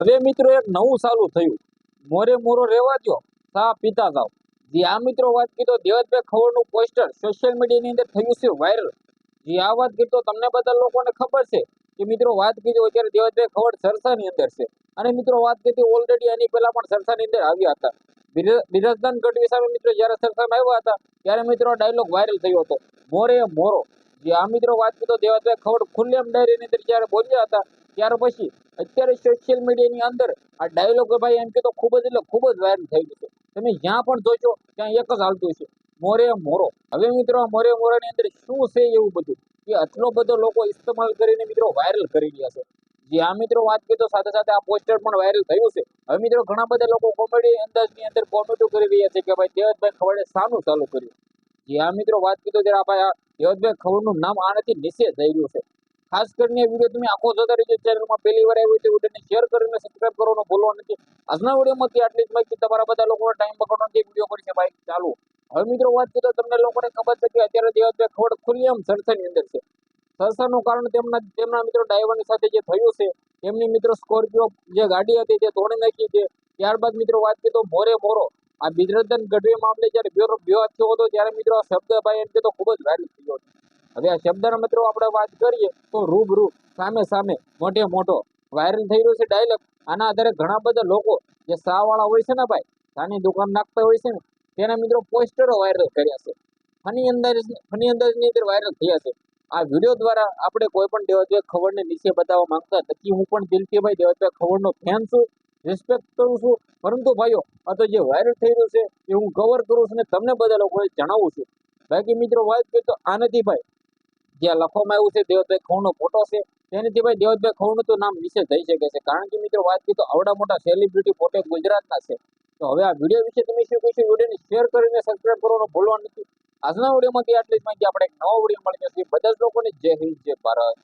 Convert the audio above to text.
હવે મિત્રો એક નવું ચાલુ થયું, મોરે મોરો રહેવા દો, સા પીતા જાવ. જે આ મિત્રો વાત કીધો દેવતભાઈ ખવડનું પોસ્ટર સોશિયલ મીડિયાની અંદર થયું છે વાયરલ. જે આ વાત કીધો તમને બધા લોકોને ખબર છે કે મિત્રો વાત કીધો અત્યારે દેવતભાઈ ખવડ સરસાની અંદર છે. અને મિત્રો વાત કીધી ઓલરેડી એની પહેલા પણ સરસાની અંદર આવ્યા હતા. બિરાજદાન ગઢવી સામે મિત્રો જયારે સરસામાં આવ્યા હતા ત્યારે મિત્રો ડાયલોગ વાયરલ થયો હતો, મોરે મોરો. જે આ મિત્રો વાત કીધો દેવતભાઈ ખવડ ખુલ્લેમ ડાયરીની અંદર જયારે બોલ્યા હતા ત્યાર પછી અત્યારે સોશિયલ મીડિયાની અંદર આ ડાયલોગ ભાઈ એમ કે તો ખૂબ જ એટલે ખૂબ જ વાયરલ થઈ ગયો છે. તમે જ્યાં પણ જોજો ત્યાં એક જ હાલતું છે, મોરે મોરો. હવે મિત્રો મોરે મોરાની અંદર શું છે એવું બધું કે આટલો બધો લોકો ઇસ્તેમાલ કરીને મિત્રો વાયરલ કરી રહ્યા છે. જે આ મિત્રો વાત કરી તો સાથે સાથે આ પોસ્ટર પણ વાયરલ થયું છે. હવે મિત્રો ઘણા બધા લોકો કોમેડી અંદાજની અંદર કોમેડી કરી રહ્યા છે કે ભાઈ દેવતભાઈ ખવડે શાનું ચાલુ કર્યું. જે આ મિત્રો વાત કરી તો ત્યારે ભાઈ આ દેવતભાઈ ખવડનું નામ આનાથી નીચે થઈ ગયું છે. ખાસ કરીને વિડીયો તમે આખો જોતા રહેજો. ચેનલમાં પહેલી વાર આવ્યું તો વિડીયોને શેર કરીને સબસ્ક્રાઇબ કરવાનું ભૂલવાનું નથી. આજના વિડીયોમાંથી આટલી જ માહિતી. તમારા બધા લોકોનો ટાઈમ બગાડવાનો વિડીયો કરી છે ભાઈ ચાલુ. હવે મિત્રો વાત કરીએ તો તમને લોકોને ખબર છે કે અત્યારે દેવતભાઈ ખવડ ખુલ્લેઆમ ચર્ચાની અંદર છે. ચર્ચાનું કારણ તેમના મિત્રો ડ્રાઈવરની સાથે જે થયું છે, એમની મિત્રો સ્કોર્પિયો જે ગાડી હતી તે તોડી નાખી છે. ત્યારબાદ મિત્રો વાત કરીએ તો મોરે મોરો આ બિરાજદાન ગઢવી મામલે જયારે વિવાદ થયો હતો ત્યારે મિત્રો આ શબ્દ ભાઈ એમ કે તો ખૂબ જ વાયરલ થયો હતો. હવે આ શબ્દના મિત્રો આપણે વાત કરીએ તો રૂબરૂ સામે સામે મોઢે મોઢો વાયરલ થઈ રહ્યો છે ડાયલોગ. આના આધારે ઘણા બધા લોકો જે સા વાળા હોય છે ને ભાઈ, સાની દુકાન નાખતા હોય છે ને તેના મિત્રો પોસ્ટરો વાયરલ કર્યા છે. ફની અંદાજની અંદર વાયરલ થયા છે. આ વિડીયો દ્વારા આપણે કોઈ પણ દેવતભાઈ ખવડને નીચે બતાવવા માંગતા નથી. હું પણ દિલથી ભાઈ દેવતભાઈ ખવડનો ફેન છું, રિસ્પેક્ટ કરું છું. પરંતુ ભાઈઓ આ તો જે વાયરલ થઈ રહ્યું છે એ હું કવર કરું છું ને તમને બધા લોકોએ જણાવું છું. બાકી મિત્રો વાત કરીએ તો આ નથી ભાઈ, જ્યાં લખવામાં આવ્યું છે દેવતભાઈ ખવડનો ફોટો છે તેનાથી ભાઈ દેવતભાઈ ખવડનું તો નામ નીચે થઈ શકે છે. કારણ કે મિત્રો વાત કરીએ તો આવડા મોટા સેલિબ્રિટી પોતે ગુજરાતના છે. તો હવે આ વિડીયો વિશે તમે શું કહીશું? વિડીયોને શેર કરીને સબસ્ક્રાઇબ કરવાનું ભૂલવાનું નથી. આજના વિડીયોમાંથી આટલી જ માહિતી. આપણે એક નવો વિડીયો મળી જશે. બધા જ લોકોને જય હિન્દ જય ભારત.